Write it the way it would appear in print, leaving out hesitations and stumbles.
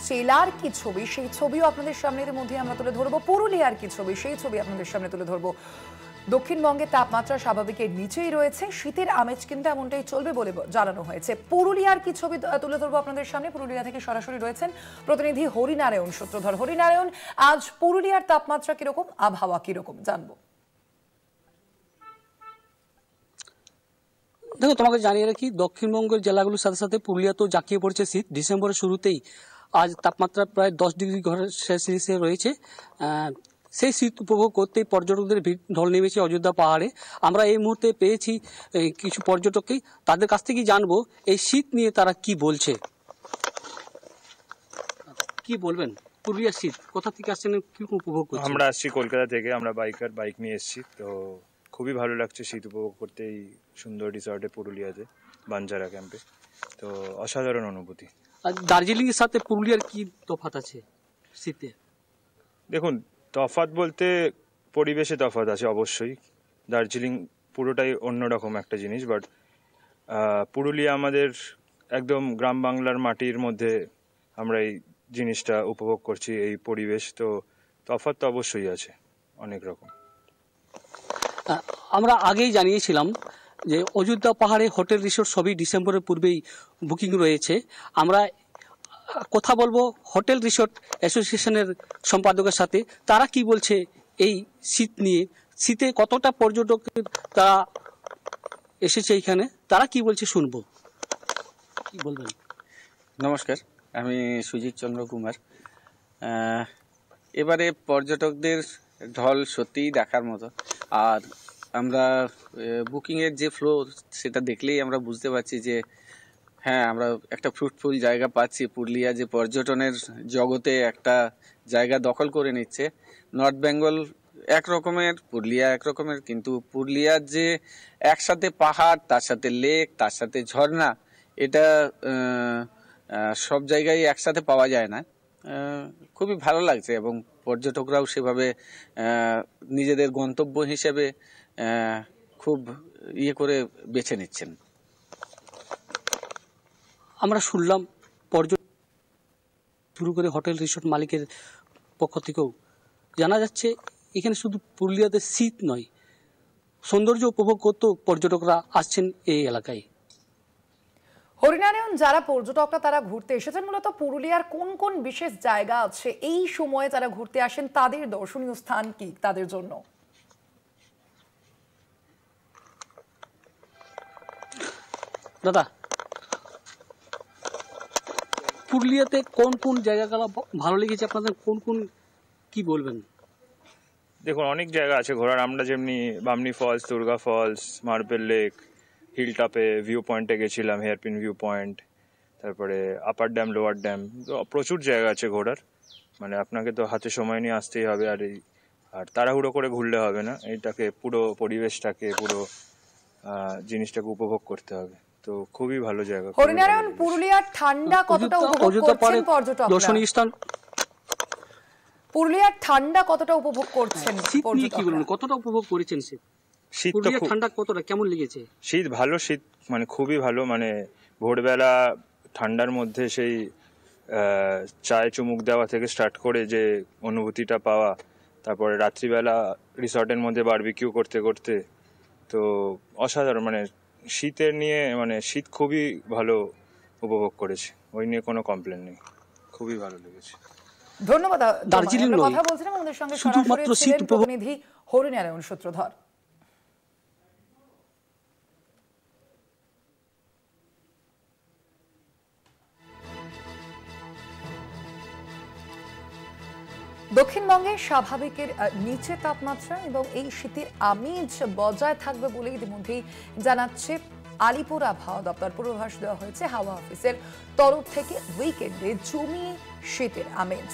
জেলার কি ছবি সেই ছবিও আপনাদের সামনের মধ্যে আমরা তুলে ধরবো, পুরুলিয়ার কি ছবি সেই ছবি আপনাদের সামনে তুলে ধরবো। দক্ষিণবঙ্গে তাপমাত্রা স্বাভাবিকের নিচেই রয়েছে, শীতের আমেজ কিন্তু এমনটাই চলবে বলে জানানো হয়েছে। পুরুলিয়ার কি ছবি তুলে ধরবো আপনাদের সামনে। পুরুলিয়া থেকে সরাসরি রয়েছেন প্রতিনিধি হরিনারায়ণ সূত্রধর। হরিনারায়ণ, আজ পুরুলিয়ার তাপমাত্রা কিরকম, আবহাওয়া কিরকম জানবো। দেখো, তোমাকে জানিয়ে রাখি, দক্ষিণবঙ্গের জেলাগুলোর সাথে সাথে পুরুলিয়াতেও জাঁকিয়ে পড়েছে শীত। ডিসেম্বরের শুরুতেই আজ তাপমাত্রা প্রায় 10 ডিগ্রি সেলসিয়াসে রয়েছে। সেই শীত উপভোগ করতেই পর্যটকদের ভিড় ঢল নেমেছে অযোধ্যা পাহাড়ে। আমরা এই মুহূর্তে পেয়েছি কিছু পর্যটককেই, তাদের কাছ থেকেই জানবো এই শীত নিয়ে তারা কি বলছে। কি বলবেন, পুরুলিয়ার শীত কোথা থেকে আসছেন, কি উপভোগ করছেন? আমরা আসছি কলকাতা থেকে, আমরা বাইক নিয়ে এসেছি। তো খুবই ভালো লাগছে শীত উপভোগ করতে এই সুন্দর রিসর্টে পুরুলিয়াতে বাঞ্জারা ক্যাম্পে। তো অসাধারণ অনুভূতি। আর দার্জিলিং এর সাথে পুরুলিয়ার কি তফাৎ আছে শীতে? দেখুন, তফাৎ বলতে পরিবেশে তফাৎ আছে অবশ্যই। দার্জিলিং পুরোটাই অন্যরকম একটা জিনিস, বাট পুরুলিয়া আমাদের একদম গ্রাম বাংলার মাটির মধ্যে আমরা এই জিনিসটা উপভোগ করছি, এই পরিবেশ। তো তফাৎ তো অবশ্যই আছে অনেক রকম। আমরা আগেই জানিয়েছিলাম যে অযোধ্যা পাহাড়ে হোটেল রিসোর্ট সবই ডিসেম্বরের পূর্বেই বুকিং রয়েছে। আমরা কথা বলবো হোটেল রিসোর্ট অ্যাসোসিয়েশনের সম্পাদকের সাথে, তারা কি বলছে এই শীত নিয়ে। শীতে কতটা পর্যটক তারা এসেছে এখানে, তারা কি বলছে শুনবো। কি বলবেন? নমস্কার, আমি সুজিত চন্দ্র কুমার। এবারে পর্যটকদের ঢল সত্যিই দেখার মতো। আর আমরা বুকিংয়ের যে ফ্লো, সেটা দেখলেই আমরা বুঝতে পারছি যে হ্যাঁ, আমরা একটা ফ্রুটফুল জায়গা পাচ্ছি। পুরুলিয়া যে পর্যটনের জগতে একটা জায়গা দখল করে নিচ্ছে। নর্থ বেঙ্গল একরকমের, পুরুলিয়া একরকমের, কিন্তু পুরুলিয়ার যে একসাথে পাহাড়, তার সাথে লেক, তার সাথে ঝর্ণা, এটা সব জায়গায় একসাথে পাওয়া যায় না। খুবই ভালো লাগছে এবং পর্যটকরাও সেভাবে নিজেদের গন্তব্য হিসেবে খুব করে বেছে নিচ্ছেন। আমরা শুনলাম পর্যটন শুরু করে হোটেল রিসোর্ট মালিকের পক্ষ থেকেও জানা যাচ্ছে এখানে শুধু পুরুলিয়াতে শীত নয়, সৌন্দর্য উপভোগ করতেও পর্যটকরা আসছেন এই এলাকায়। হরিনারায়ণ, যারা পর্যটকরা তারা ঘুরতে এসেছেন, মূলত পুরুলিয়ার কোন কোন বিশেষ জায়গা আছে এই সময়ে যারা ঘুরতে আসেন, তাদের দর্শনীয় স্থান কি তাদের জন্য? দাদা, পুরুলিয়াতে কোন কোন জায়গাগুলো ভালো লেগেছে আপনাদের, কোন কোন কি বলবেন? দেখুন, অনেক জায়গা আছে ঘোরার। আমরা যেমনি Bamni falls, Durga falls, marble lake, hill টপে ভিউ পয়েন্টে গেছিলাম, হেয়ারপিন ভিউ পয়েন্ট, তারপরে আপার ড্যাম, লোয়ার ড্যাম। তো প্রচুর জায়গা আছে ঘোরার। মানে আপনাকে তো হাতে সময় নিয়ে আসতেই হবে, আর তাড়াহুড়ো করে ঘুরলে হবে না। এইটাকে পুরো পরিবেশটাকে, পুরো জিনিসটাকে উপভোগ করতে হবে। তো খুবই ভালো জায়গা। হরিনারায়ণ, পুরুলিয়ার ঠান্ডা কতটা উপভোগ করছেন পর্যটকরা? দর্শনীয় স্থান পুরুলিয়ার ঠান্ডা কতটা উপভোগ করছেন পর্যটকরা? কতটা উপভোগ করেছেন শীত? পুরুলিয়ার ঠান্ডা কতটা, কেমন লেগেছে? শীত ভালো, শীত মানে খুবই ভালো। মানে ভোরবেলা ঠান্ডার মধ্যে সেই চায়ে চুমুক দেওয়া থেকে স্টার্ট করে যে অনুভূতিটা পাওয়া, তারপরে রাত্রিবেলা রিসর্টের মধ্যে বারবিকিউ করতে করতে, তো অসাধারণ। মানে শীতের নিয়ে, মানে শীত খুবই ভালো উপভোগ করেছে, ওই নিয়ে কোনো কমপ্লেন নেই, খুবই ভালো লেগেছে। ধন্যবাদ। দার্জিলিং কথা বলছিলাম আমাদের সঙ্গে সরাসরি ছিলেন প্রতিনিধি হরিনারায়ণ সূত্রধর। দক্ষিণবঙ্গে স্বাভাবিকের নিচে তাপমাত্রা এবং এই শীতের আমেজ বজায় থাকবে বলে ইতিমধ্যেই জানাচ্ছে আলিপুর আবহাওয়া দপ্তর। পূর্বাভাস দেওয়া হয়েছে হাওয়া অফিসের তরফ থেকে। উইকেন্ডে জমিয়ে শীতের আমেজ।